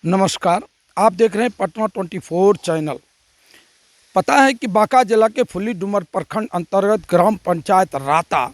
नमस्कार। आप देख रहे हैं पटना 24 चैनल। पता है कि बांका जिला के फुल्ली डुमर प्रखंड अंतर्गत ग्राम पंचायत राता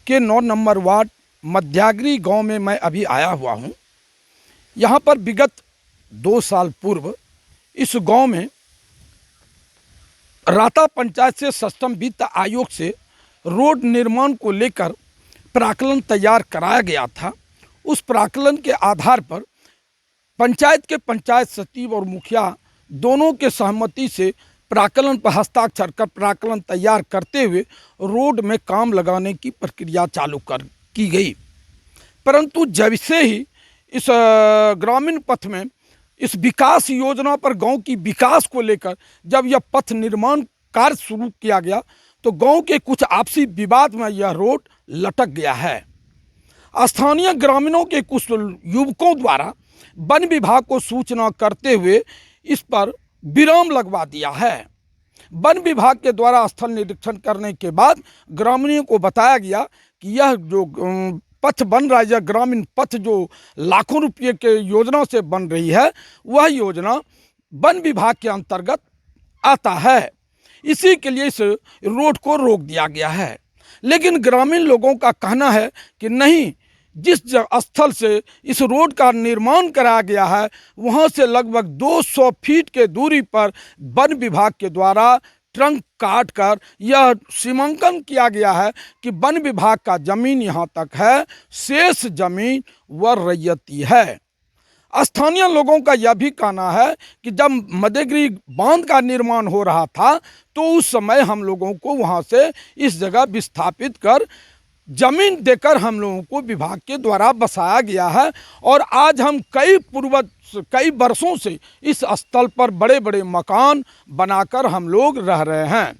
के 9 नंबर वार्ड मध्यागिरी गांव में मैं अभी आया हुआ हूं। यहां पर विगत 2 साल पूर्व इस गांव में राता पंचायत से सक्षम वित्त आयोग से रोड निर्माण को लेकर प्राक्कलन तैयार कराया गया था। उस प्राक्कलन के आधार पर पंचायत के पंचायत सचिव और मुखिया दोनों के सहमति से प्राक्कलन पर हस्ताक्षर कर प्राक्कलन तैयार करते हुए रोड में काम लगाने की प्रक्रिया चालू की गई। परंतु जब से ही इस ग्रामीण पथ में इस विकास योजना पर गांव की विकास को लेकर जब यह पथ निर्माण कार्य शुरू किया गया तो गांव के कुछ आपसी विवाद में यह रोड लटक गया है। स्थानीय ग्रामीणों के कुछ युवकों द्वारा वन विभाग को सूचना करते हुए इस पर विराम लगवा दिया है। वन विभाग के द्वारा स्थल निरीक्षण करने के बाद ग्रामीणों को बताया गया कि यह जो पथ बन रहा है, यह ग्रामीण पथ जो लाखों रुपये के योजना से बन रही है, वह योजना वन विभाग के अंतर्गत आता है। इसी के लिए इस रोड को रोक दिया गया है। लेकिन ग्रामीण लोगों का कहना है कि नहीं, जिस स्थल से इस रोड का निर्माण कराया गया है वहाँ से लगभग 200 फीट के दूरी पर वन विभाग के द्वारा ट्रंक काट कर यह सीमांकन किया गया है कि वन विभाग का जमीन यहाँ तक है, शेष जमीन वह रैयती है। स्थानीय लोगों का यह भी कहना है कि जब मध्यागिरी बांध का निर्माण हो रहा था तो उस समय हम लोगों को वहाँ से इस जगह विस्थापित कर जमीन देकर हम लोगों को विभाग के द्वारा बसाया गया है। और आज हम कई वर्षों से इस स्थल पर बड़े बड़े मकान बनाकर हम लोग रह रहे हैं।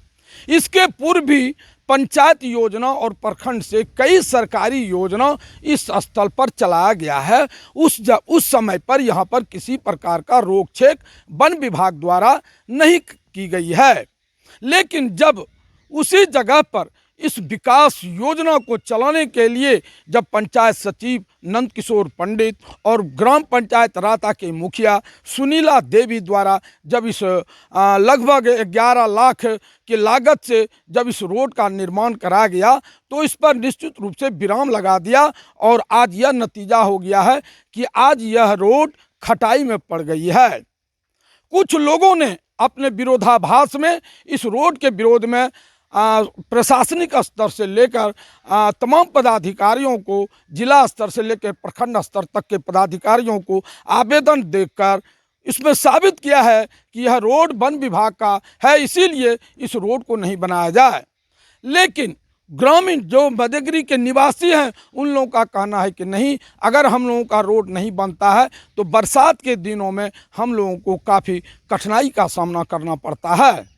इसके पूर्व भी पंचायत योजना और प्रखंड से कई सरकारी योजना इस स्थल पर चलाया गया है। उस समय पर यहाँ पर किसी प्रकार का रोक छेक वन विभाग द्वारा नहीं की गई है। लेकिन जब उसी जगह पर इस विकास योजना को चलाने के लिए जब पंचायत सचिव नंद किशोर पंडित और ग्राम पंचायत राता के मुखिया सुनीला देवी द्वारा जब इस लगभग 11 लाख की लागत से जब इस रोड का निर्माण कराया गया तो इस पर निश्चित रूप से विराम लगा दिया। और आज यह नतीजा हो गया है कि आज यह रोड खटाई में पड़ गई है। कुछ लोगों ने अपने विरोधाभास में इस रोड के विरोध में प्रशासनिक स्तर से लेकर तमाम पदाधिकारियों को, जिला स्तर से लेकर प्रखंड स्तर तक के पदाधिकारियों को आवेदन देकर इसमें साबित किया है कि यह रोड वन विभाग का है, इसीलिए इस रोड को नहीं बनाया जाए। लेकिन ग्रामीण जो मध्यागिरी के निवासी हैं उन लोगों का कहना है कि नहीं, अगर हम लोगों का रोड नहीं बनता है तो बरसात के दिनों में हम लोगों को काफ़ी कठिनाई का सामना करना पड़ता है।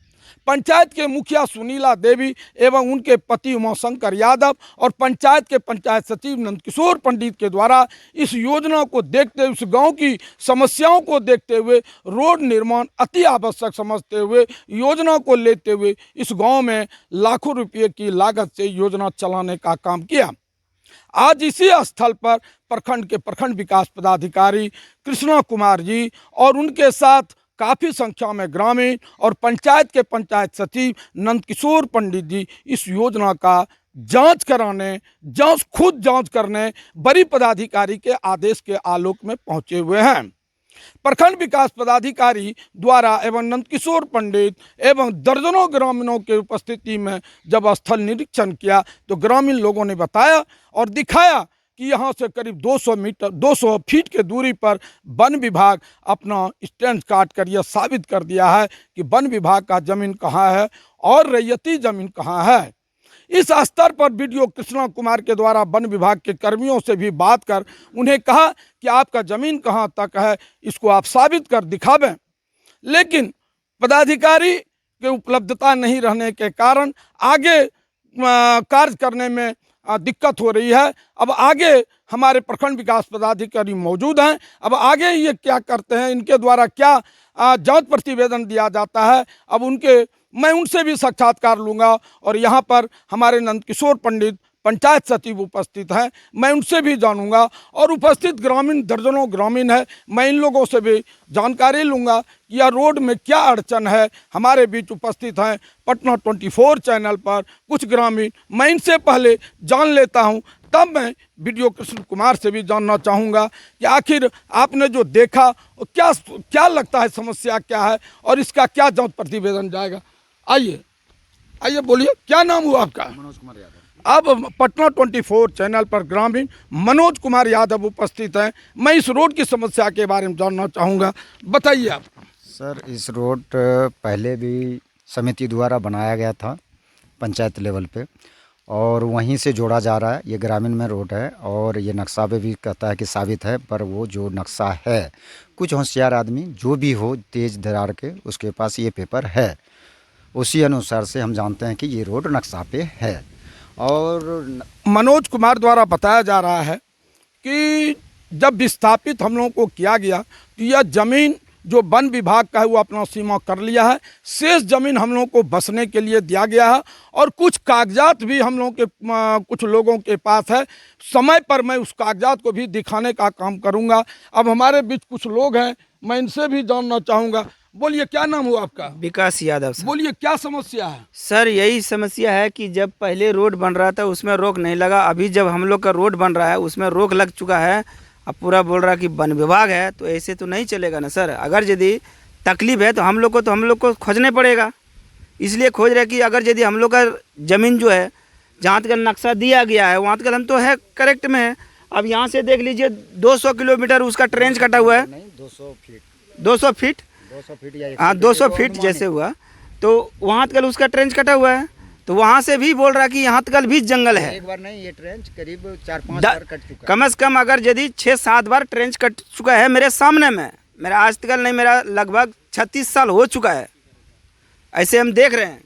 पंचायत के मुखिया सुनीला देवी एवं उनके पति उमाशंकर यादव और पंचायत के पंचायत सचिव नंदकिशोर पंडित के द्वारा इस योजना को देखते हुए, इस गांव की समस्याओं को देखते हुए, रोड निर्माण अति आवश्यक समझते हुए योजना को लेते हुए इस गांव में लाखों रुपये की लागत से योजना चलाने का काम किया। आज इसी स्थल पर प्रखंड के प्रखंड विकास पदाधिकारी कृष्णा कुमार जी और उनके साथ काफ़ी संख्या में ग्रामीण और पंचायत के पंचायत सचिव नंदकिशोर पंडित जी इस योजना का खुद जांच करने बड़ी पदाधिकारी के आदेश के आलोक में पहुंचे हुए हैं। प्रखंड विकास पदाधिकारी द्वारा एवं नंदकिशोर पंडित एवं दर्जनों ग्रामीणों के उपस्थिति में जब स्थल निरीक्षण किया तो ग्रामीण लोगों ने बताया और दिखाया कि यहाँ से करीब 200 फीट के दूरी पर वन विभाग अपना स्टैंड काट कर यह साबित कर दिया है कि वन विभाग का ज़मीन कहाँ है और रैयती ज़मीन कहाँ है। इस स्तर पर वीडियो कृष्णा कुमार के द्वारा वन विभाग के कर्मियों से भी बात कर उन्हें कहा कि आपका ज़मीन कहाँ तक है, इसको आप साबित कर दिखावें। लेकिन पदाधिकारी के उपलब्धता नहीं रहने के कारण आगे कार्य करने में दिक्कत हो रही है। अब आगे हमारे प्रखंड विकास पदाधिकारी मौजूद हैं, अब आगे ये क्या करते हैं, इनके द्वारा क्या जांच प्रतिवेदन दिया जाता है, अब मैं उनसे भी साक्षात्कार लूँगा। और यहाँ पर हमारे नंदकिशोर पंडित पंचायत सचिव उपस्थित हैं, मैं उनसे भी जानूंगा और उपस्थित ग्रामीण दर्जनों ग्रामीण है, मैं इन लोगों से भी जानकारी लूंगा कि यह रोड में क्या अड़चन है। हमारे बीच उपस्थित हैं पटना 24 चैनल पर कुछ ग्रामीण, मैं इनसे पहले जान लेता हूं, तब मैं वीडियो कृष्ण कुमार से भी जानना चाहूँगा कि आखिर आपने जो देखा क्या क्या लगता है, समस्या क्या है और इसका क्या जांच प्रतिवेदन जाएगा। आइए आइए बोलिए, क्या नाम हुआ आपका? मनोज कुमार यादव। अब पटना 24 चैनल पर ग्रामीण मनोज कुमार यादव उपस्थित हैं, मैं इस रोड की समस्या के बारे में जानना चाहूँगा, बताइए आप। सर, इस रोड पहले भी समिति द्वारा बनाया गया था पंचायत लेवल पे, और वहीं से जोड़ा जा रहा है। ये ग्रामीण में रोड है और ये नक्शा पे भी कहता है कि साबित है, पर वो जो नक्शा है, कुछ होशियार आदमी जो भी हो तेज दरार के, उसके पास ये पेपर है, उसी अनुसार से हम जानते हैं कि ये रोड नक्शा पे है। और मनोज कुमार द्वारा बताया जा रहा है कि जब विस्थापित हम लोगों को किया गया तो यह ज़मीन जो वन विभाग का है वो अपना सीमा कर लिया है, शेष ज़मीन हम लोगों को बसने के लिए दिया गया है और कुछ कागजात भी हम लोगों के कुछ लोगों के पास है। समय पर मैं उस कागजात को भी दिखाने का काम करूंगा। अब हमारे बीच कुछ लोग हैं, मैं इनसे भी जानना चाहूँगा। बोलिए, क्या नाम हुआ आपका? विकास यादव सर। बोलिए, क्या समस्या है? सर यही समस्या है कि जब पहले रोड बन रहा था उसमें रोक नहीं लगा, अभी जब हम लोग का रोड बन रहा है उसमें रोक लग चुका है। अब पूरा बोल रहा कि वन विभाग है, तो ऐसे तो नहीं चलेगा ना सर। अगर यदि तकलीफ है तो हम लोग को खोजने पड़ेगा, इसलिए खोज रहे कि अगर यदि हम लोग का ज़मीन जो है जहाँ तक नक्शा दिया गया है वहाँ तक हम तो है करेक्ट में है। अब यहाँ से देख लीजिए 200 किलोमीटर उसका ट्रेंच कटा हुआ है, 200 फीट 200 फीट 200 फीट या हाँ 200 फीट जैसे हुआ, तो वहाँ तक उसका ट्रेंच कटा हुआ है। तो वहाँ से भी बोल रहा कि यहाँ तक भी जंगल है। एक बार नहीं, ये ट्रेंच करीब 4-5 बार कट चुका है। कम से कम अगर यदि 6-7 बार ट्रेंच कट चुका है मेरे सामने में, मेरा आज तक नहीं, मेरा लगभग 36 साल हो चुका है, ऐसे हम देख रहे हैं।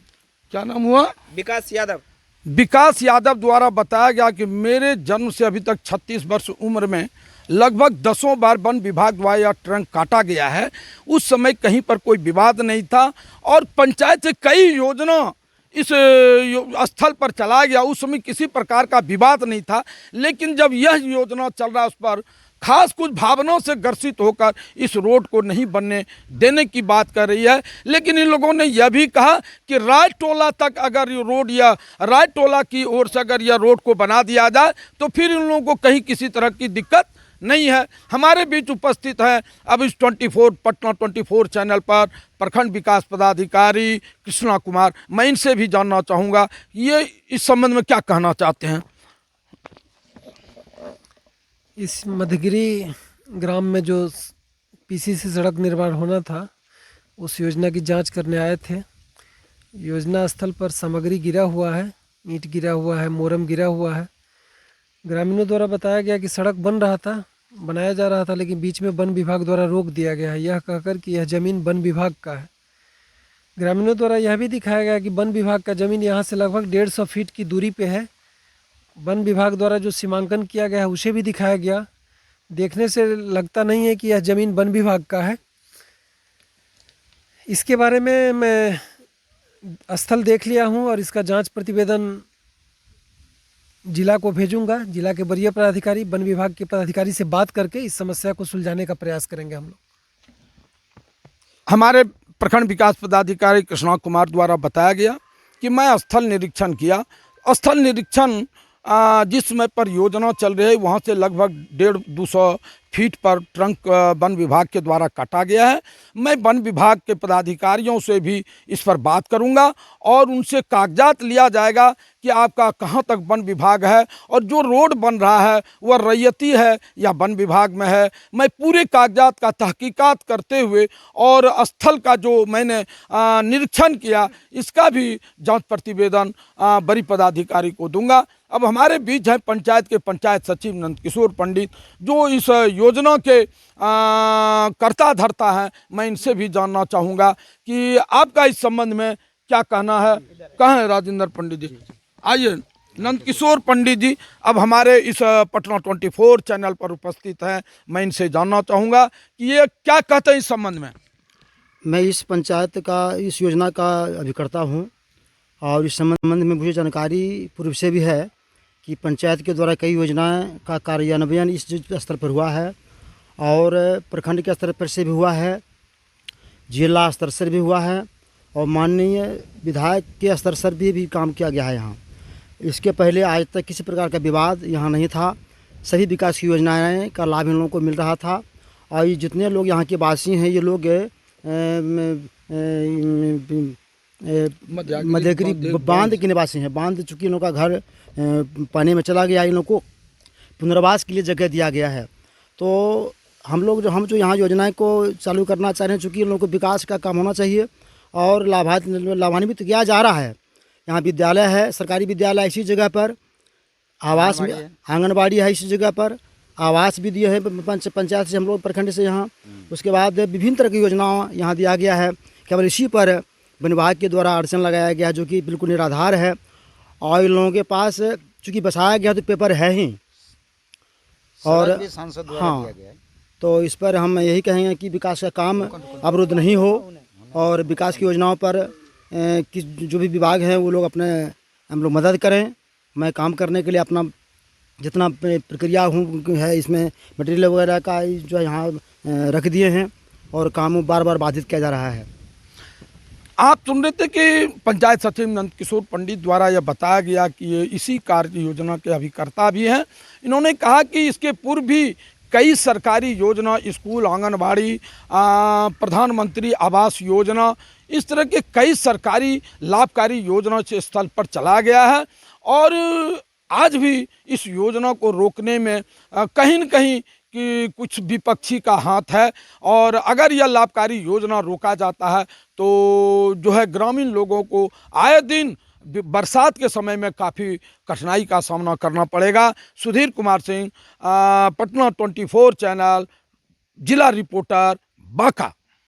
क्या नाम हुआ? विकास यादव। विकास यादव द्वारा बताया गया कि मेरे जन्म से अभी तक 36 वर्ष उम्र में लगभग 10 बार वन विभाग द्वारा यह ट्रंक काटा गया है। उस समय कहीं पर कोई विवाद नहीं था और पंचायत से कई योजना इस स्थल पर चलाया गया, उस समय किसी प्रकार का विवाद नहीं था। लेकिन जब यह योजना चल रहा है उस पर खास कुछ भावनाओं से ग्रसित होकर इस रोड को नहीं बनने देने की बात कर रही है। लेकिन इन लोगों ने यह भी कहा कि राय टोला तक अगर ये रोड या राय टोला की ओर से अगर यह रोड को बना दिया जाए तो फिर इन लोगों को कहीं किसी तरह की दिक्कत नहीं है। हमारे बीच उपस्थित है अब इस पटना 24 चैनल पर प्रखंड विकास पदाधिकारी कृष्णा कुमार, मैं इनसे भी जानना चाहूँगा ये इस संबंध में क्या कहना चाहते हैं। इस मधगिरी ग्राम में जो पीसीसी सड़क निर्माण होना था उस योजना की जांच करने आए थे। योजना स्थल पर सामग्री गिरा हुआ है, ईंट गिरा हुआ है, मोरम गिरा हुआ है। ग्रामीणों द्वारा बताया गया कि सड़क बन रहा था, बनाया जा रहा था, लेकिन बीच में वन विभाग द्वारा रोक दिया गया है, यह कहकर कि यह ज़मीन वन विभाग का है। ग्रामीणों द्वारा यह भी दिखाया गया कि वन विभाग का ज़मीन यहाँ से लगभग 150 फीट की दूरी पे है। वन विभाग द्वारा जो सीमांकन किया गया है उसे भी दिखाया गया। देखने से लगता नहीं है कि यह ज़मीन वन विभाग का है। इसके बारे में मैं स्थल देख लिया हूँ और इसका जांच प्रतिवेदन जिला को भेजूंगा। जिला के वरीय पदाधिकारी वन विभाग के पदाधिकारी से बात करके इस समस्या को सुलझाने का प्रयास करेंगे हम लोग। हमारे प्रखंड विकास पदाधिकारी कृष्णा कुमार द्वारा बताया गया कि मैं स्थल निरीक्षण किया। स्थल निरीक्षण जिस समय पर योजना चल रही है वहाँ से लगभग 150-200 फीट पर ट्रंक वन विभाग के द्वारा काटा गया है। मैं वन विभाग के पदाधिकारियों से भी इस पर बात करूंगा और उनसे कागजात लिया जाएगा कि आपका कहां तक वन विभाग है और जो रोड बन रहा है वह रैयती है या वन विभाग में है। मैं पूरे कागजात का तहकीकात करते हुए और स्थल का जो मैंने निरीक्षण किया इसका भी जांच प्रतिवेदन बड़ी पदाधिकारी को दूंगा। अब हमारे बीच है पंचायत के पंचायत सचिव नंदकिशोर पंडित जो इस योजना के कर्ता धर्ता है, मैं इनसे भी जानना चाहूँगा कि आपका इस संबंध में क्या कहना है। कहाँ राजेंद्र पंडित जी? आइए नंदकिशोर पंडित जी अब हमारे इस पटना 24 चैनल पर उपस्थित हैं, मैं इनसे जानना चाहूँगा कि ये क्या कहते हैं इस संबंध में। मैं इस पंचायत का इस योजना का अभिकर्ता हूँ और इस संबंध में मुझे जानकारी पूर्व से भी है कि पंचायत के द्वारा कई योजनाएं का कार्यान्वयन इस स्तर पर हुआ है और प्रखंड के स्तर पर से भी हुआ है, जिला स्तर से भी हुआ है और माननीय विधायक के स्तर से भी काम किया गया है यहाँ। इसके पहले आज तक किसी प्रकार का विवाद यहाँ नहीं था। सभी विकास की योजनाएं का लाभ इन लोगों को मिल रहा था और ये जितने लोग यहाँ के वासी हैं, ये लोग मध्यगिरी बांध के निवासी हैं। बांध चूँकि इन लोगों का घर पानी में चला गया, इन लोगों को पुनर्वास के लिए जगह दिया गया है। तो हम जो यहाँ योजनाएं को चालू करना चाह रहे हैं, चूँकि इन लोगों को विकास का काम होना चाहिए और लाभान्वित किया जा रहा है। यहाँ विद्यालय है, सरकारी विद्यालय इसी जगह पर, आवास में आंगनबाड़ी है इसी जगह पर, आवास भी दिए हैं पंचायत से, हम लोग प्रखंड से यहाँ। उसके बाद विभिन्न तरह की योजनाओं यहाँ दिया गया है। केवल इसी पर वन विभाग के द्वारा अड़चन लगाया गया जो कि बिल्कुल निराधार है और इन लोगों के पास चूँकि बसाया गया तो पेपर है ही। और हाँ, तो इस पर हम यही कहेंगे कि विकास का काम अवरुद्ध नहीं हो और विकास की योजनाओं पर कि जो भी विभाग हैं वो लोग हम लोग मदद करें। मैं काम करने के लिए अपना जितना प्रक्रिया है इसमें मटेरियल वगैरह का जो है यहाँ रख दिए हैं और काम बार बार बाधित किया जा रहा है। आप सुन रहे थे कि पंचायत सचिव नंदकिशोर पंडित द्वारा यह बताया गया कि ये इसी कार्य योजना के अभिकर्ता भी हैं। इन्होंने कहा कि इसके पूर्व भी कई सरकारी योजना, स्कूल, आंगनबाड़ी, प्रधानमंत्री आवास योजना, इस तरह के कई सरकारी लाभकारी योजना से स्थल पर चला गया है और आज भी इस योजना को रोकने में कहीं न कहीं कि कुछ विपक्षी का हाथ है और अगर यह लाभकारी योजना रोका जाता है तो जो है ग्रामीण लोगों को आए दिन बरसात के समय में काफ़ी कठिनाई का सामना करना पड़ेगा। सुधीर कुमार सिंह, पटना 24 चैनल, जिला रिपोर्टर, बांका।